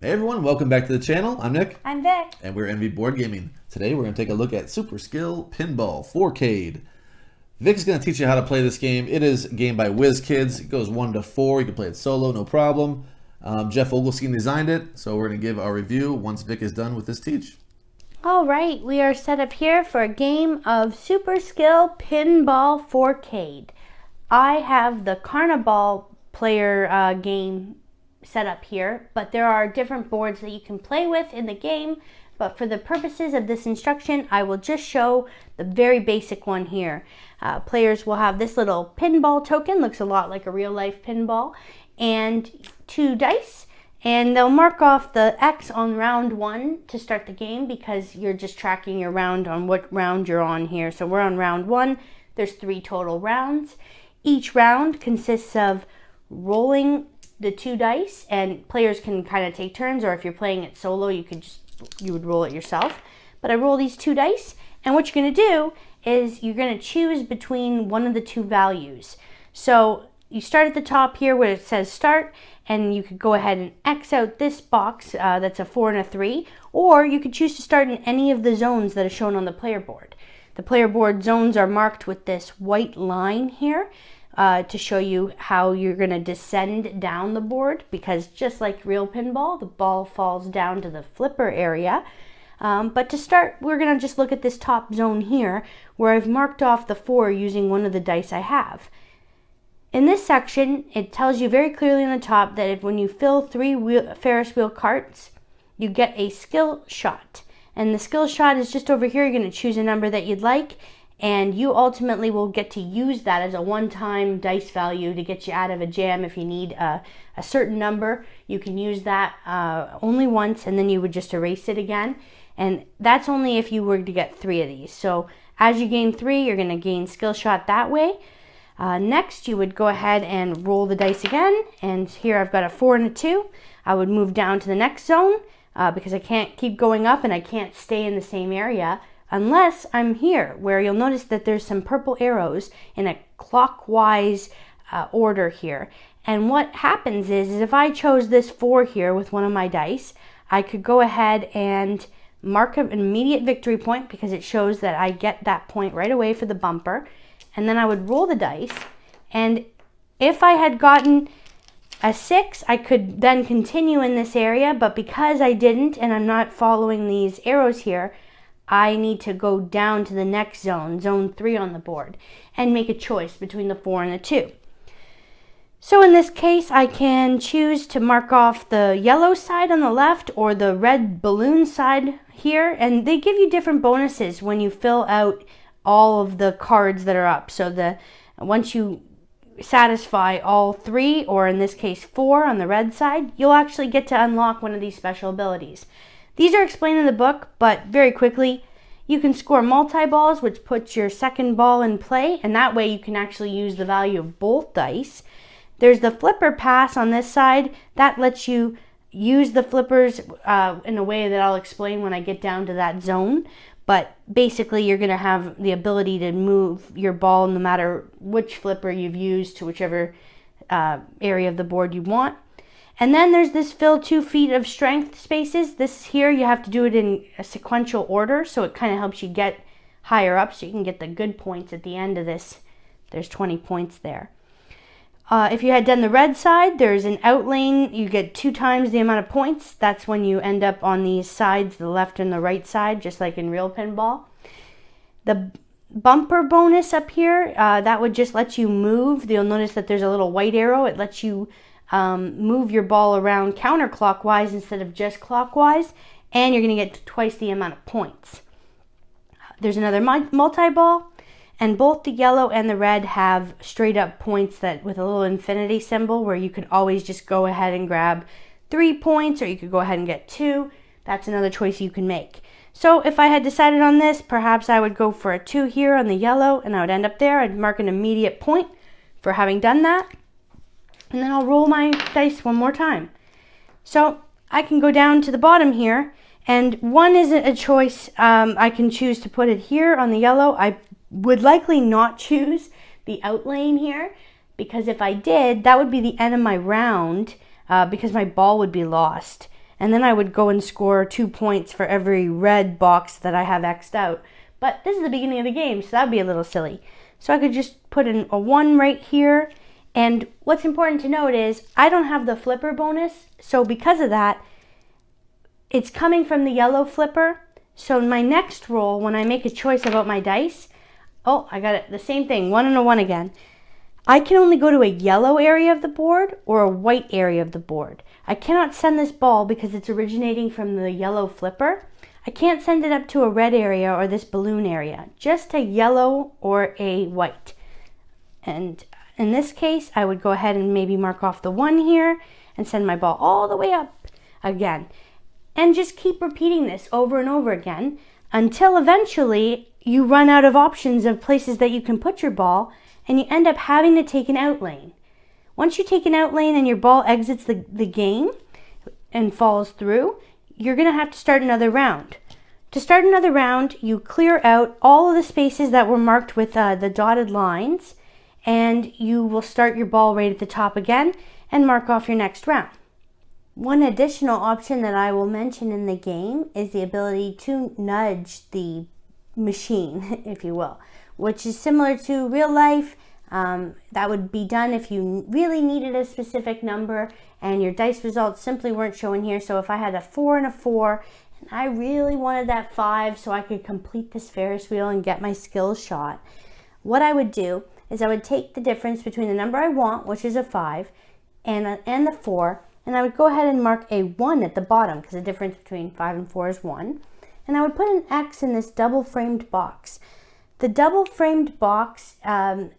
Hey everyone, welcome back to the channel. I'm Nick. I'm Vic. And we're NV Board Gaming. Today we're going to take a look at Super Skill Pinball 4K. Vic's going to teach you how to play this game. It is a game by Whiz Kids. It goes 1 to 4. You can play it solo, no problem. Jeff Ogleskin designed it, so we're going to give our review once Vic is done with this teach. All right, we are set up here for a game of Super Skill Pinball 4K. I have the Carnival player game set up here, but there are different boards that you can play with in the game. But for the purposes of this instruction, I will just show the very basic one here. Players will have this little pinball token, looks a lot like a real life pinball, and 2 dice. And they'll mark off the X on round 1 to start the game because you're just tracking your round on what round you're on here. So we're on round 1. There's 3 total rounds. Each round consists of rolling the 2 dice, and players can kind of take turns, or if you're playing it solo, you would roll it yourself. But I roll these 2 dice, and what you're going to do is you're going to choose between one of the 2 values. So you start at the top here where it says start, and you could go ahead and X out this box that's a 4 and a 3, or you could choose to start in any of the zones that are shown on the player board. The player board zones are marked with this white line here to show you how you're going to descend down the board, because just like real pinball, the ball falls down to the flipper area. But to start, we're going to just look at this top zone here where I've marked off the 4 using one of the dice I have. In this section, it tells you very clearly on the top that when you fill 3 Ferris wheel carts, you get a skill shot. And the skill shot is just over here. You're going to choose a number that you'd like, and you ultimately will get to use that as a one-time dice value to get you out of a jam. If you need a certain number, you can use that only once, and then you would just erase it again. And that's only if you were to get 3 of these. So as you gain 3, you're going to gain skill shot that way. Next, you would go ahead and roll the dice again, and here I've got a 4 and a 2. I would move down to the next zone because I can't keep going up and I can't stay in the same area unless I'm here, where you'll notice that there's some purple arrows in a clockwise order here. And what happens is if I chose this 4 here with one of my dice, I could go ahead and mark an immediate victory point because it shows that I get that point right away for the bumper. And then I would roll the dice, and if I had gotten a 6, I could then continue in this area, but because I didn't and I'm not following these arrows here, I need to go down to the next zone, zone 3 on the board, and make a choice between the 4 and the 2. So in this case, I can choose to mark off the yellow side on the left or the red balloon side here, and they give you different bonuses when you fill out all of the cards that are up. So once you satisfy all 3, or in this case 4 on the red side, you'll actually get to unlock one of these special abilities. These are explained in the book, but very quickly, you can score multi-balls, which puts your second ball in play, and that way you can actually use the value of both dice. There's the flipper pass on this side. That lets you use the flippers in a way that I'll explain when I get down to that zone. But basically, you're going to have the ability to move your ball no matter which flipper you've used to whichever area of the board you want. And then there's this fill 2 feet of strength spaces. This here, you have to do it in a sequential order, so it kind of helps you get higher up so you can get the good points at the end of this. There's 20 points there. If you had done the red side, there's an out lane. You get 2 times the amount of points. That's when you end up on these sides, the left and the right side, just like in real pinball. The bumper bonus up here, that would just let you move. You'll notice that there's a little white arrow. It lets you move your ball around counterclockwise instead of just clockwise, and you're going to get twice the amount of points. There's another multi-ball. And both the yellow and the red have straight up points that with a little infinity symbol where you could always just go ahead and grab 3 points, or you could go ahead and get 2. That's another choice you can make. So if I had decided on this, perhaps I would go for a 2 here on the yellow, and I would end up there. I'd mark an immediate point for having done that. And then I'll roll my dice one more time. So I can go down to the bottom here, and 1 isn't a choice. I can choose to put it here on the yellow. I would likely not choose the out lane here, because if I did, that would be the end of my round because my ball would be lost. And then I would go and score 2 points for every red box that I have X'd out. But this is the beginning of the game, so that would be a little silly. So I could just put in a 1 right here. And what's important to note is I don't have the flipper bonus. So because of that, it's coming from the yellow flipper. So in my next roll, when I make a choice about my dice, oh, I got it. The same thing, 1 and a 1 again. I can only go to a yellow area of the board or a white area of the board. I cannot send this ball because it's originating from the yellow flipper. I can't send it up to a red area or this balloon area, just a yellow or a white. And in this case, I would go ahead and maybe mark off the 1 here and send my ball all the way up again. And just keep repeating this over and over again until eventually you run out of options of places that you can put your ball and you end up having to take an out lane. Once you take an out lane and your ball exits the game and falls through, you're going to have to start another round. To start another round, you clear out all of the spaces that were marked with the dotted lines, and you will start your ball right at the top again and mark off your next round. One additional option that I will mention in the game is the ability to nudge the machine, if you will, which is similar to real life. That would be done if you really needed a specific number and your dice results simply weren't showing here. So if I had a 4 and a 4 and I really wanted that 5 so I could complete this Ferris wheel and get my skills shot, what I would do is I would take the difference between the number I want, which is a 5, and the 4, and I would go ahead and mark a 1 at the bottom because the difference between 5 and 4 is 1. And I would put an X in this double framed box. The double framed box,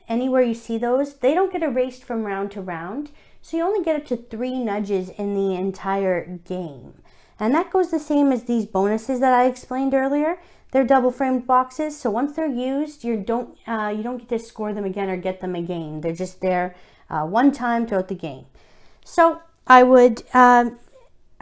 anywhere you see those, they don't get erased from round to round. So you only get up to 3 nudges in the entire game. And that goes the same as these bonuses that I explained earlier. They're double framed boxes, so once they're used, you don't get to score them again or get them again. They're just there one time throughout the game. So I would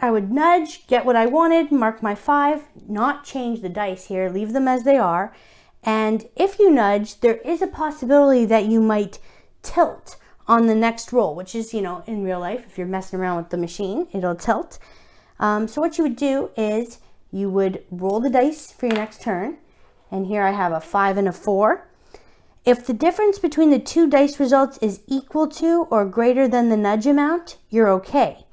nudge, get what I wanted, mark my 5, not change the dice here, leave them as they are. And if you nudge, there is a possibility that you might tilt on the next roll, which is, in real life, if you're messing around with the machine, it'll tilt. So what you would do is you would roll the dice for your next turn. And here I have a 5 and a 4. If the difference between the 2 dice results is equal to or greater than the nudge amount, you're okay.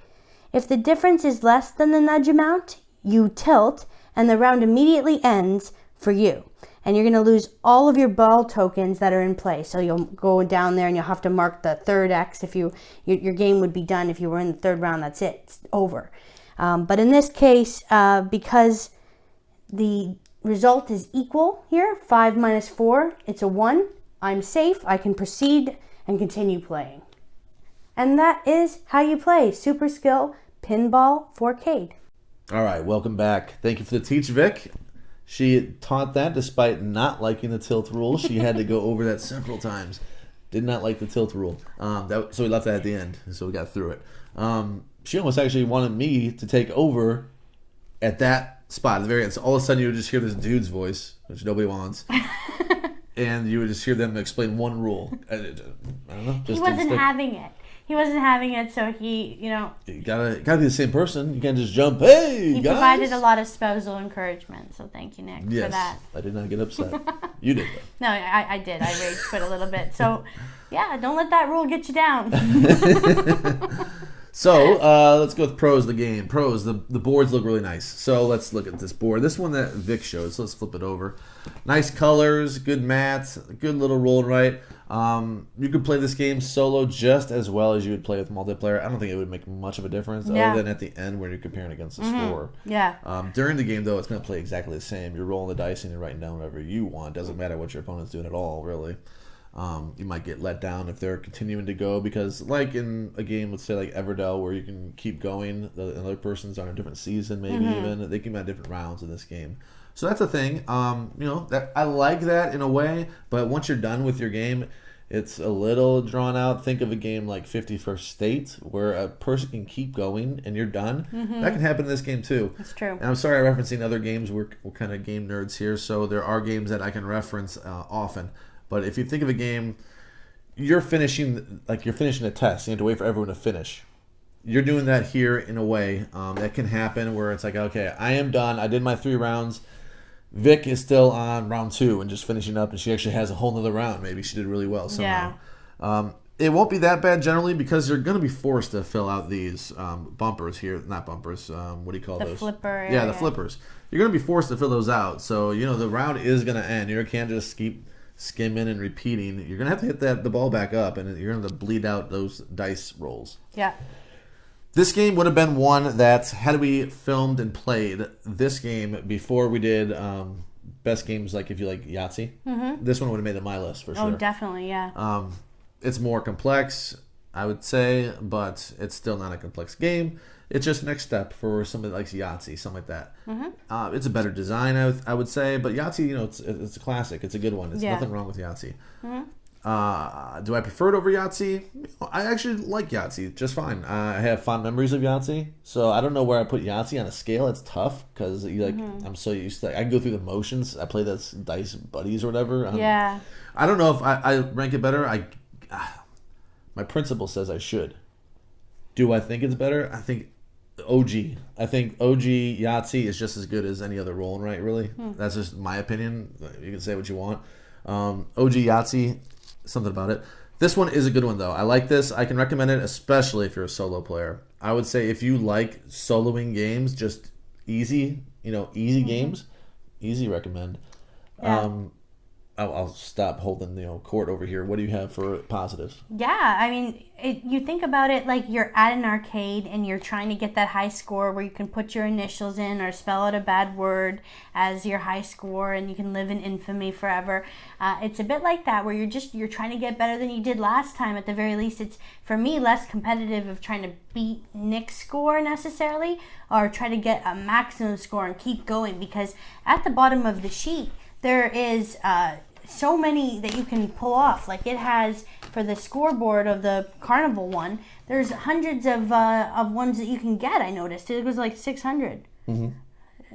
If the difference is less than the nudge amount, you tilt and the round immediately ends for you. And you're going to lose all of your ball tokens that are in play. So you'll go down there and you'll have to mark the third X. If your game would be done if you were in the third round. That's it. It's over. But in this case, because the result is equal here, 5 minus 4, it's a 1. I'm safe. I can proceed and continue playing. And that is how you play Super Skill Pinball 4K. All right, welcome back. Thank you for the teach, Vic. She taught that despite not liking the tilt rule. She had to go over that several times. Did not like the tilt rule. So we left that at the end, so we got through it. She almost actually wanted me to take over at that spot at the very end. So all of a sudden you would just hear this dude's voice, which nobody wants. And you would just hear them explain one rule. I don't know. He wasn't having it. He wasn't having it, so he, You gotta be the same person. You can't just jump, hey, He guys. provided a lot of spousal encouragement, so thank you, Nick, for that. I did not get upset. You did, though. No, I did. I rage quit a little bit. So, yeah, don't let that rule get you down. So, let's go with pros of the game. Pros, the boards look really nice. So, let's look at this board. This one that Vic showed, so let's flip it over. Nice colors, good mats, good little roll and write. You could play this game solo just as well as you would play with multiplayer. I don't think it would make much of a difference other than at the end when you're comparing against the score. Yeah. During the game, though, it's going to play exactly the same. You're rolling the dice and you're writing down whatever you want. Doesn't matter what your opponent's doing at all, really. You might get let down if they're continuing to go because, like in a game, let's say like Everdell, where you can keep going, the other person's on a different season, maybe even they can have different rounds in this game. So that's a thing. That I like that in a way, but once you're done with your game, it's a little drawn out. Think of a game like 51st State, where a person can keep going and you're done. That can happen in this game too. That's true. And I'm sorry I'm referencing other games. We're kind of game nerds here, so there are games that I can reference often. But if you think of a game, you're finishing a test. You have to wait for everyone to finish. you're doing that here in a way that can happen where it's like, okay, I am done. I did my 3 rounds. Vic is still on round 2 and just finishing up, and she actually has a whole nother round. Maybe she did really well somehow. Yeah. It won't be that bad generally because you're going to be forced to fill out these bumpers here. Not bumpers. What do you call those? The flipper area. Yeah, the flippers. You're going to be forced to fill those out. So, the round is going to end. You can't just keep skimming and repeating. You're going to have to hit the ball back up, and you're going to bleed out those dice rolls. Yeah. This game would have been one that, had we filmed and played this game before we did best games, like if you like Yahtzee, this one would have made it on my list for sure. Oh, definitely, yeah. It's more complex, I would say, but it's still not a complex game. It's just next step for somebody that likes Yahtzee, something like that. It's a better design, I would say, but Yahtzee, it's a classic. It's a good one. There's nothing wrong with Yahtzee. Do I prefer it over Yahtzee? I actually like Yahtzee just fine. I have fond memories of Yahtzee, so I don't know where I put Yahtzee on a scale. It's tough because I'm so used to. I can go through the motions. I play this Dice Buddies or whatever. Yeah. I don't know if I rank it better. My principal says I should. Do I think it's better? I think OG. I think OG Yahtzee is just as good as any other roll and write. Really, that's just my opinion. You can say what you want. OG Yahtzee. Something about it. This one is a good one, though. I like this. I can recommend it, especially if you're a solo player. I would say if you like soloing games, just easy, easy games, easy recommend. Yeah. I'll stop holding court over here. What do you have for positives? Yeah, I mean, you think about it like you're at an arcade and you're trying to get that high score where you can put your initials in or spell out a bad word as your high score and you can live in infamy forever. It's a bit like that where you're trying to get better than you did last time. At the very least, it's, for me, less competitive of trying to beat Nick's score necessarily or try to get a maximum score and keep going, because at the bottom of the sheet, there is so many that you can pull off. Like it has, for the scoreboard of the Carnival one, there's hundreds of ones that you can get. I noticed it was like 600.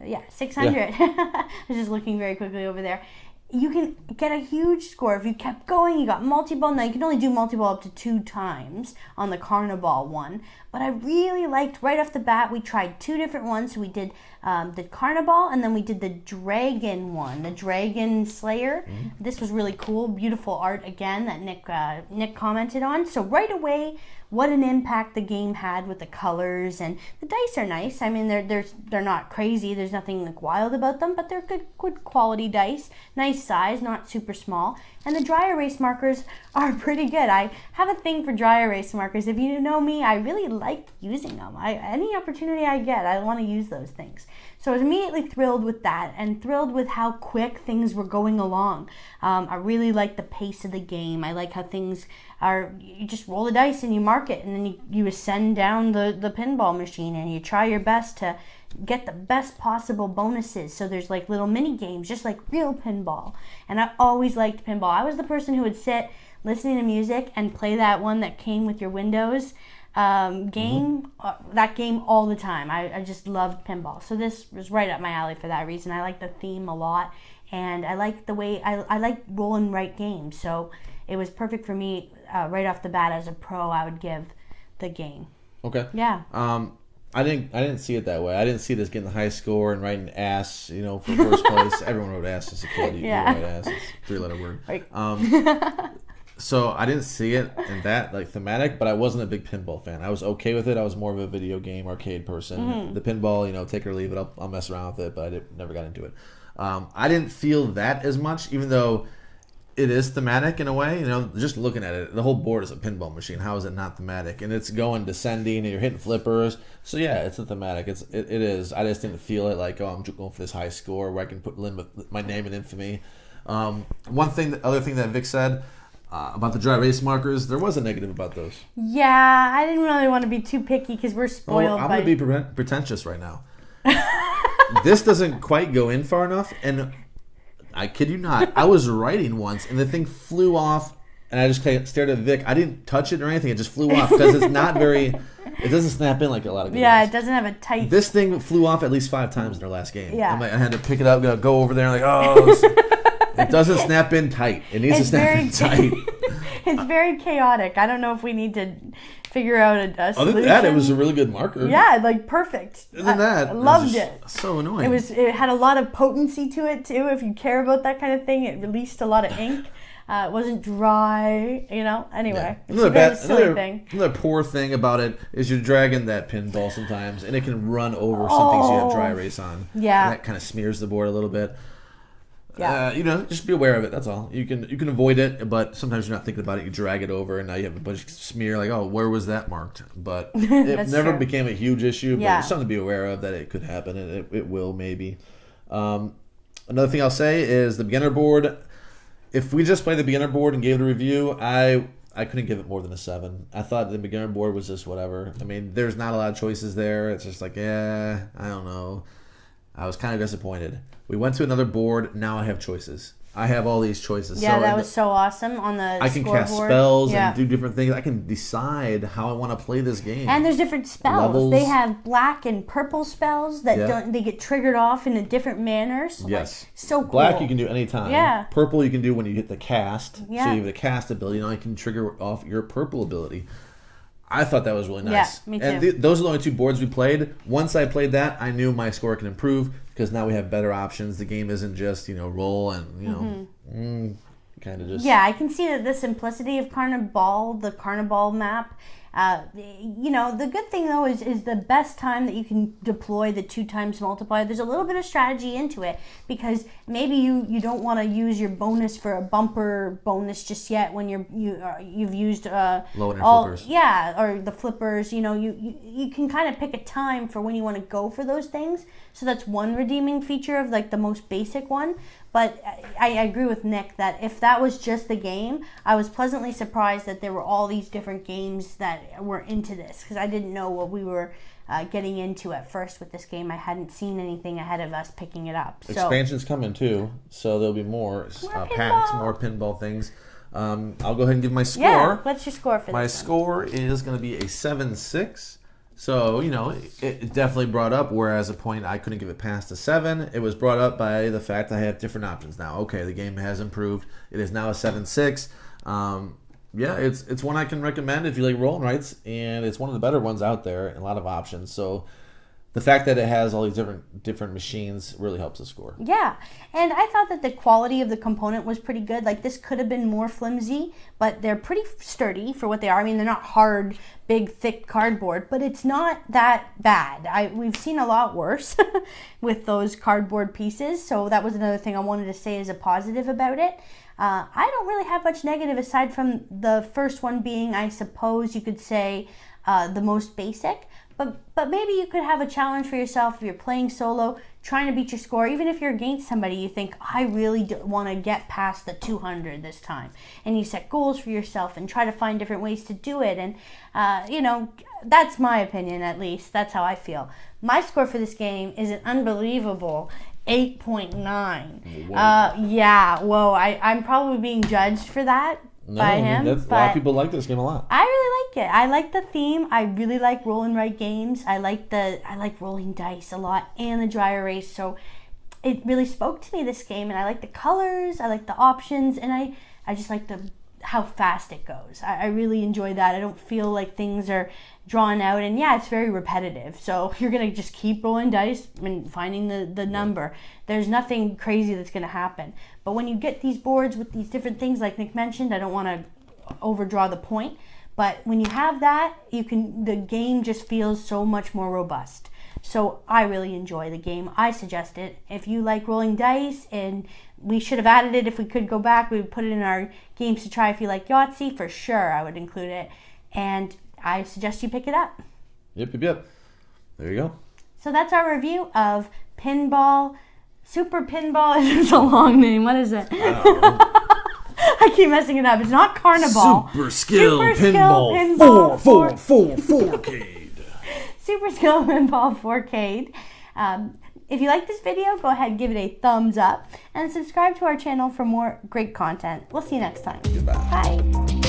Yeah, 600. Yeah. I was just looking very quickly over there. You can get a huge score if you kept going. You got multi-ball. Now you can only do multi-ball up to 2 times on the Carnival one. But I really liked, right off the bat, we tried 2 different ones. So we did the Carnival, and then we did the Dragon one, the Dragon Slayer. This was really cool, beautiful art again that Nick commented on. So right away, what an impact the game had with the colors, and the dice are nice. I mean, they're not crazy. There's nothing like wild about them, but they're good quality dice, nice size, not super small. And the dry erase markers are pretty good. I have a thing for dry erase markers. If you know me, I really like using them. Any opportunity I get, I want to use those things. So I was immediately thrilled with that and thrilled with how quick things were going along. I really like the pace of the game. I like how things are, you just roll the dice and you mark it, and then you ascend down the pinball machine and you try your best to get the best possible bonuses. So there's like little mini games, just like real pinball. And I always liked pinball. I was the person who would sit listening to music and play that one that came with your Windows game, that game all the time. I just loved pinball. So this was right up my alley for that reason. I like the theme a lot, and I like the way, I like roll and write games. So it was perfect for me right off the bat. As a pro, I would give the game. Okay. Yeah. I didn't see it that way. I didn't see this getting the high score and writing ass, for first place. Everyone wrote ass as a kid. You write ass. It's a 3-letter word. Right. So I didn't see it in that thematic, but I wasn't a big pinball fan. I was okay with it. I was more of a video game arcade person. The pinball, take it or leave it. I'll mess around with it, but I never got into it. I didn't feel that as much, even though it is thematic in a way. Just looking at it, the whole board is a pinball machine. How is it not thematic? And it's going descending, and you're hitting flippers. So yeah, it's a thematic. It is. I just didn't feel it like, I'm going for this high score where I can put in my name and infamy. Other thing that Vic said about the dry erase markers, there was a negative about those. Yeah, I didn't really want to be too picky because we're spoiled. I'm going to be pretentious right now. This doesn't quite go in far enough, and I kid you not, I was writing once, and the thing flew off, and I just stared at Vic. I didn't touch it or anything. It just flew off because it's not very... It doesn't snap in like a lot of good ones. It doesn't have a tight... This thing flew off at least 5 times in our last game. Yeah. I had to pick it up, go over there, and it doesn't snap in tight. It needs to snap in tight. It's very chaotic. I don't know if we need to figure out a Other solution. than that, it was a really good marker. Yeah, like perfect. Other than that, I loved it. So annoying. It had a lot of potency to it too. If you care about that kind of thing, it released a lot of ink. It wasn't dry, Anyway, it's a very silly thing. Another poor thing about it is you're dragging that pinball sometimes, and it can run over some things you have dry erase on. Yeah, and that kind of smears the board a little bit. Yeah, just be aware of it. That's all. You can avoid it, but sometimes you're not thinking about it. You drag it over, and now you have a bunch of smear. Like, oh, where was that marked? But it never became a huge issue. But it's something to be aware of that it could happen, and it will maybe. Another thing I'll say is the beginner board. If we just played the beginner board and gave it a review, I couldn't give it more than a 7. I thought the beginner board was just whatever. I mean, there's not a lot of choices there. It's just like, I don't know. I was kind of disappointed. We went to another board. Now I have choices. I have all these choices. Yeah, that was so awesome on the I can cast spells and do different things. I can decide how I want to play this game. And there's different spells. Levels. They have black and purple spells that they get triggered off in a different manner. So yes. So cool. Black you can do anytime. Yeah. Purple you can do when you hit the cast. Yeah. So you have the cast ability. Now you can trigger off your purple ability. I thought that was really nice. Yeah, me too. And those are the only 2 boards we played. Once I played that, I knew my score can improve because now we have better options. The game isn't just, roll and, kind of just... Yeah, I can see that the simplicity of Carnival, the Carnival map, the good thing, though, is the best time that you can deploy the 2 times multiplier. There's a little bit of strategy into it because maybe you don't want to use your bonus for a bumper bonus just yet when you've used low end flippers. Yeah, or the flippers. You can kind of pick a time for when you want to go for those things. So that's one redeeming feature of like the most basic one. But I agree with Nick that if that was just the game, I was pleasantly surprised that there were all these different games that were into this because I didn't know what we were getting into at first with this game. I hadn't seen anything ahead of us picking it up. So, expansion's coming too, so there'll be more packs, more pinball things. I'll go ahead and give my score. Yeah, what's your score for this? My score is going to be a 7.6. So, it definitely brought up, whereas a point I couldn't give it past a 7. It was brought up by the fact I have different options now. Okay, the game has improved. It is now a 7.6. It's one I can recommend if you like roll and writes, and it's one of the better ones out there, and a lot of options. So the fact that it has all these different machines really helps the score. Yeah, and I thought that the quality of the component was pretty good. Like, this could have been more flimsy, but they're pretty sturdy for what they are. I mean, they're not hard, big, thick cardboard, but it's not that bad. We've seen a lot worse with those cardboard pieces, so that was another thing I wanted to say as a positive about it. I don't really have much negative aside from the first one being, I suppose you could say, the most basic. But maybe you could have a challenge for yourself if you're playing solo, trying to beat your score. Even if you're against somebody, you think, I really want to get past the 200 this time. And you set goals for yourself and try to find different ways to do it. And, that's my opinion, at least. That's how I feel. My score for this game is an unbelievable 8.9. I'm probably being judged for that. By him, a lot of people like this game a lot. I really like it. I like the theme. I really like roll and write games. I like rolling dice a lot and the dry erase. So it really spoke to me, this game, and I like the colors. I like the options, and I just like how fast it goes. I really enjoy that. I don't feel like things are drawn out, and it's very repetitive. So you're gonna just keep rolling dice and finding the number. There's nothing crazy that's gonna happen. But when you get these boards with these different things, like Nick mentioned, I don't want to overdraw the point, but when you have that, the game just feels so much more robust. So I really enjoy the game. I suggest it. If you like rolling dice, and we should have added it if we could go back, we would put it in our games to try. If you like Yahtzee, for sure I would include it. And I suggest you pick it up. Yep. There you go. So that's our review of Pinball. Super Pinball is a long name. What is it? I keep messing it up. It's not Carnival. Super Skill Pinball 4K. Super Skill Pinball 4K. If you like this video, go ahead and give it a thumbs up and subscribe to our channel for more great content. We'll see you next time. Goodbye. Bye.